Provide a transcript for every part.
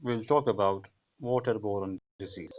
we'll talk about waterborne disease।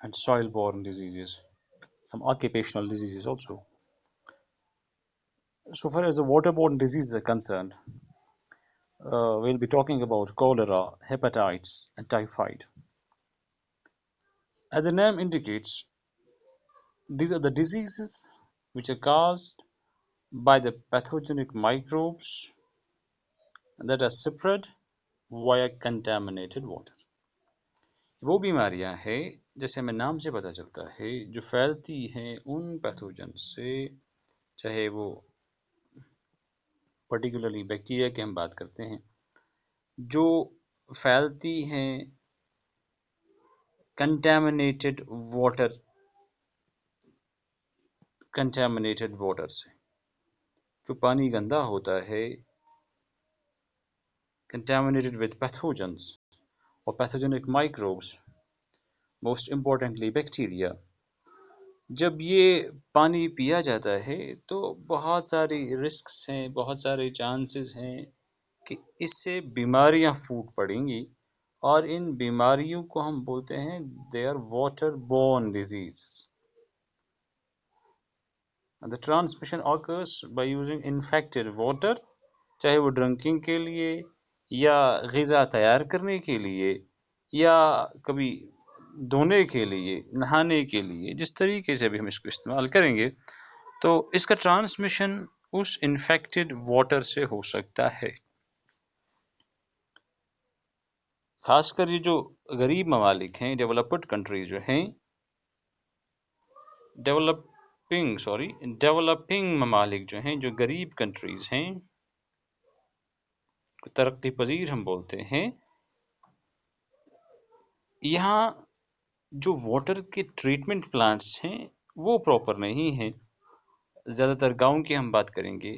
and soil-borne diseases, some occupational diseases also. So far as the waterborne diseases are concerned, we'll be talking about cholera, hepatitis and typhoid. As the name indicates, these are the diseases which are caused by the pathogenic microbes that are spread via contaminated water. وہ بیماریاں ہیں جیسے ہمیں نام سے پتہ چلتا ہے جو پھیلتی ہیں ان پیتھوجن سے، چاہے وہ پرٹیکولرلی بیکٹیریا کی ہم بات کرتے ہیں جو پھیلتی ہیں کنٹامینیٹڈ واٹر سے، جو پانی گندا ہوتا ہے contaminated with pathogens or pathogenic microbes, most importantly bacteria. جب یہ پانی پیا جاتا ہے تو بہت ساری رسکس ہیں، بہت سارے چانسز ہیں کہ اس سے بیماریاں پھوٹ پڑیں گی، اور ان بیماریوں کو ہم بولتے ہیں they are waterborne diseases. The transmission occurs by using infected water، چاہے وہ ڈرنکنگ کے لیے یا غذا تیار کرنے کے لیے یا کبھی دھونے کے لیے، نہانے کے لیے، جس طریقے سے بھی ہم اس کو استعمال کریں گے تو اس کا ٹرانسمیشن اس انفیکٹڈ واٹر سے ہو سکتا ہے۔ خاص کر یہ جو غریب ممالک ہیں، ڈیولپڈ کنٹریز جو ہیں، ڈیولپنگ ممالک جو ہیں، جو غریب کنٹریز ہیں، ترقی پذیر ہم بولتے ہیں، یہاں جو واٹر کے ٹریٹمنٹ پلانٹس ہیں وہ پراپر نہیں ہیں۔ زیادہ تر گاؤں کی ہم بات کریں گے،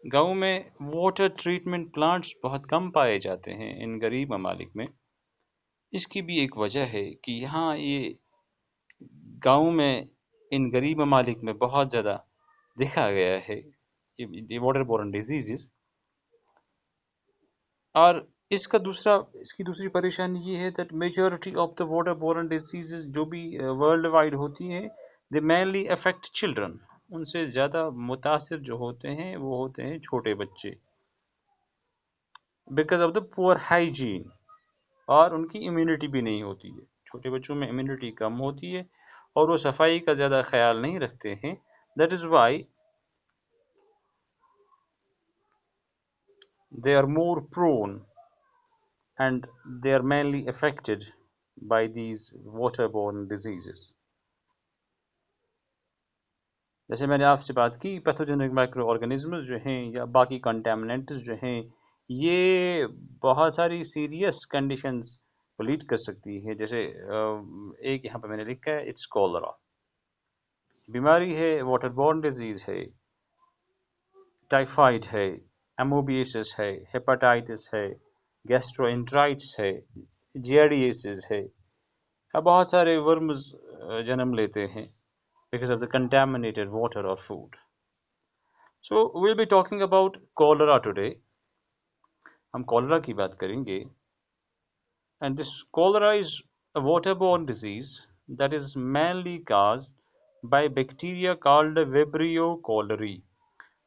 گاؤں میں واٹر ٹریٹمنٹ پلانٹس بہت کم پائے جاتے ہیں ان غریب ممالک میں۔ اس کی بھی ایک وجہ ہے کہ یہاں یہ گاؤں میں ان غریب ممالک میں بہت زیادہ دیکھا گیا ہے یہ واٹر بورن ڈیزیزز، اور اس کی دوسری پریشانی یہ ہے that majority of the waterborne diseases جو بھی ورلڈ وائڈ ہوتی ہیں they mainly affect children، ان سے زیادہ متاثر جو ہوتے ہیں وہ ہوتے ہیں چھوٹے بچے because of the poor hygiene، اور ان کی امیونٹی بھی نہیں ہوتی ہے، چھوٹے بچوں میں امیونٹی کم ہوتی ہے اور وہ صفائی کا زیادہ خیال نہیں رکھتے ہیں۔ that is why they are more prone and they are mainly affected by these waterborne diseases۔ جیسے میں نے آپ سے بات کی، پیتھوجینک مائکرو آرگنزمز جو ہیں یا باقی کنٹامننٹس جو ہیں، یہ بہت ساری سیریس کنڈیشنز کو لیڈ کر سکتی ہے۔ جیسے ایک یہاں پہ میں نے لکھا ہے اٹس کولرا، بیماری ہے، واٹر بورن ڈیزیز ہے، ٹائیفائڈ ہے، ایموبیسس ہے، ہیپاٹائٹس ہے، گیسٹروانٹرائٹس ہے، جیاڈیسز ہے، بہت سارے ورمز جنم لیتے ہیں because of the contaminated water or food. So we'll be talking about cholera today. ہم cholera کی بات کریں گے، and this cholera is a waterborne disease that is mainly caused by bacteria called Vibrio cholerae۔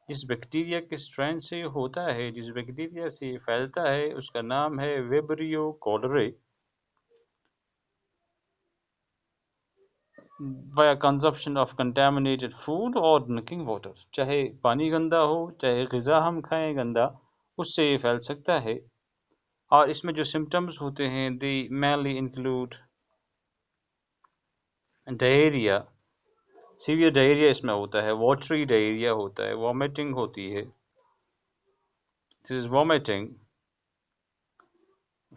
جس bacteria کے strain سے ہوتا ہے، جس بیکٹیریا سے پھیلتا ہے، اس کا نام ہے Vibrio cholerae۔ via consumption of contaminated food or drinking water، چاہے پانی گندا ہو، چاہے غذا ہم کھائیں گندا، اس سے یہ پھیل سکتا ہے۔ اور اس میں جو سمٹمز ہوتے ہیں they mainly include diarrhoea, severe diarrhoea اس میں ہوتا ہے، واٹری ڈائریا ہوتا ہے، وامٹنگ ہوتی ہے، this is vomiting،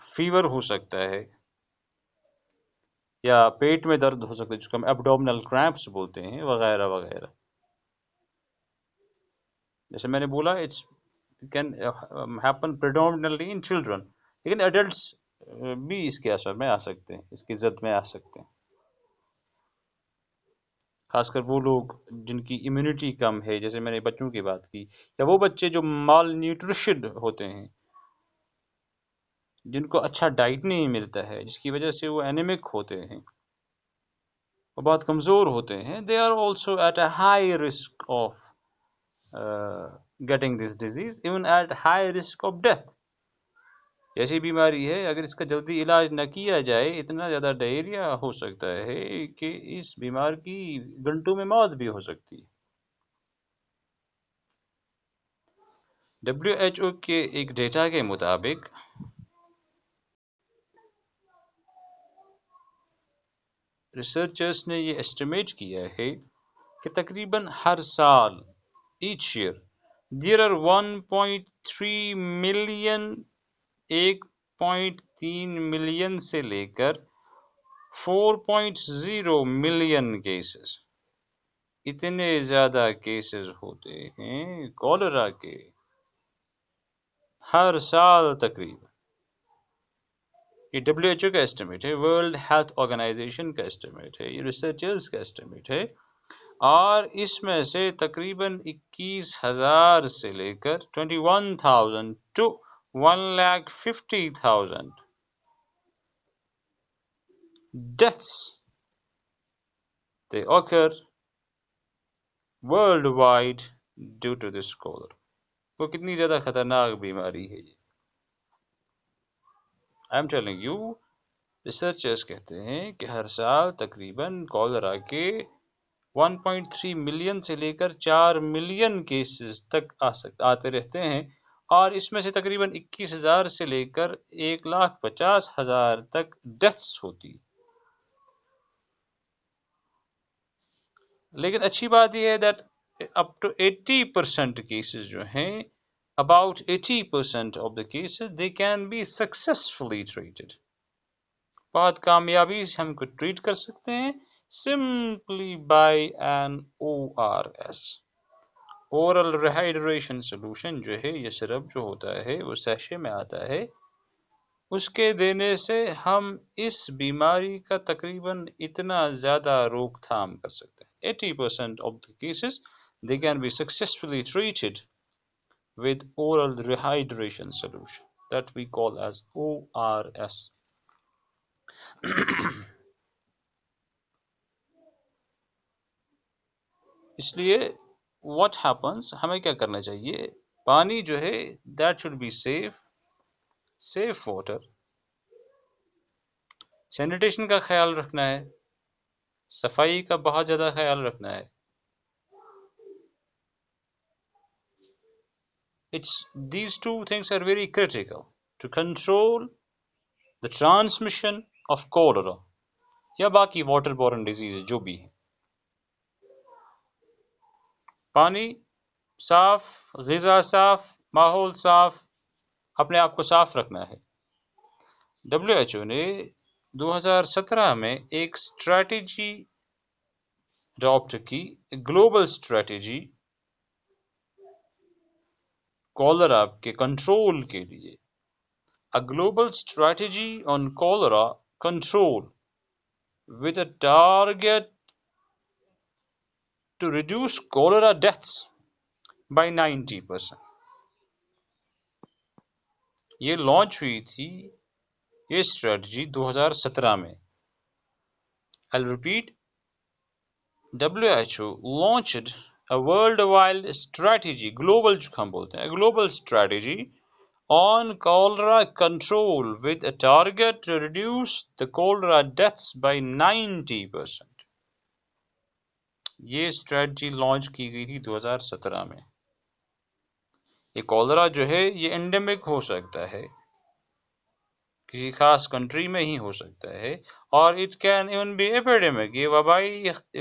فیور ہو سکتا ہے یا پیٹ میں درد ہو سکتا ہے جس کو ہم ایبڈومنل کریمپس بولتے ہیں، وغیرہ وغیرہ۔ جیسے میں نے بولا it's can happen predominantly in children, لیکن ایڈلٹس بھی اس کے اثر میں آ سکتے ہیں، اس کی زد میں آ سکتے ہیں، خاص کر وہ لوگ جن کی امیونٹی کم ہے، جیسے میں نے بچوں کی بات کی، یا وہ بچے جو مال نیوٹریشن ہوتے ہیں، جن کو اچھا ڈائٹ نہیں ملتا ہے، جس کی وجہ سے وہ اینیمک ہوتے ہیں، وہ بہت کمزور ہوتے ہیں، they are also at a high risk of getting this disease, even at high risk of death. ایسی بیماری ہے اگر اس کا جلدی علاج نہ کیا جائے اتنا زیادہ ڈائریا ہو سکتا ہے کہ اس بیمار کی گھنٹوں میں موت بھی ہو سکتی ہے۔ WHO کے ایک ڈیٹا کے مطابق ریسرچرز نے یہ ایسٹیمیٹ کیا ہے کہ تقریباً ہر سال each year there are 1.3 million 1.3 million سے لے کر 4.0 ملین کیسز، اتنے زیادہ کیسز ہوتے ہیں کولرا کے ہر سال تقریباً۔ یہ WHO کا ایسٹیمیٹ ہے، ورلڈ ہیلتھ آرگنائزیشن کا ایسٹیمیٹ ہے، یہ ریسرچرز کا ایسٹیمیٹ ہے، اور اس میں سے تقریباً 21,000 سے لے کر 21,000 to 1,50,000 deaths they occur worldwide due to this cholera۔ وہ کتنی زیادہ خطرناک بیماری ہے یہ۔ I am telling you، researchers کہتے ہیں کہ ہر سال تقریباً کولرا کے 1.3 ملین سے لے کر 4 ملین کیسز تک آتے رہتے ہیں، اور اس میں سے تقریباً 21,000 سے لے کر 1,50,000 تک ڈیتھس ہوتی۔ لیکن اچھی بات یہ ہے دیٹ اپ ٹو 80% کیسز جو ہیں، about 80% of the cases they can be successfully treated۔ بہت کامیابی سے ہم کو ٹریٹ کر سکتے ہیں simply by an ORS، oral rehydration solution جو ہے، یہ سرپ جو ہوتا ہے وہ سیشے میں آتا ہے، اس کے دینے سے ہم اس بیماری کا تقریباً اتنا زیادہ روک تھام کر سکتے ہیں۔ 80% of the cases they can be successfully treated with oral rehydration solution that we call as ORS۔ اس لیے what happens، ہمیں کیا کرنا چاہیے، پانی جو ہے that should be safe water، sanitation کا خیال رکھنا ہے، صفائی کا بہت زیادہ خیال رکھنا ہے۔ These two things are very critical to control the transmission of cholera یا باقی واٹر بورن ڈیزیز جو بھی ہیں۔ پانی صاف، غذا صاف، ماحول صاف، اپنے آپ کو صاف رکھنا ہے۔ WHO نے 2017 میں ایک اسٹریٹجی اڈاپٹ کی، گلوبل اسٹریٹجی کولرا کے کنٹرول کے لیے، a global strategy on cholera control with a target to reduce cholera deaths by 90%۔ یہ لانچ ہوئی تھی یہ اسٹریٹجی 2017 میں۔ I'll repeat، WHO launched a worldwide strategy، global جو ہم بولتے ہیں، global strategy on cholera control with a target to reduce the cholera deaths by 90%۔ یہ اسٹریٹجی لانچ کی گئی تھی 2017 میں۔ یہ کولرا جو ہے یہ انڈیمک ہو سکتا ہے، کسی خاص کنٹری میں ہی ہو سکتا ہے، اور it can even be epidemic, یہ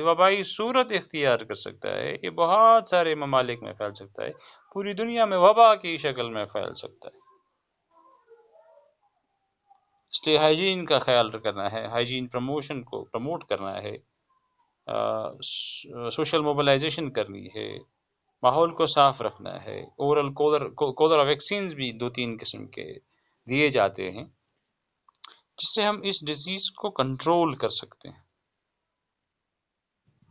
وبائی صورت اختیار کر سکتا ہے، یہ بہت سارے ممالک میں پھیل سکتا ہے، پوری دنیا میں وبا کی شکل میں پھیل سکتا ہے۔ اس لیے ہائیجین کا خیال کرنا ہے، ہائیجین پروموشن کو پروموٹ کرنا ہے، سوشل موبلائزیشن کرنی ہے، ماحول کو صاف رکھنا ہے. اورل کولرا ویکسینز بھی 2-3 قسم کے دیے جاتے ہیں جس سے ہم اس ڈیزیز کو کنٹرول کر سکتے ہیں.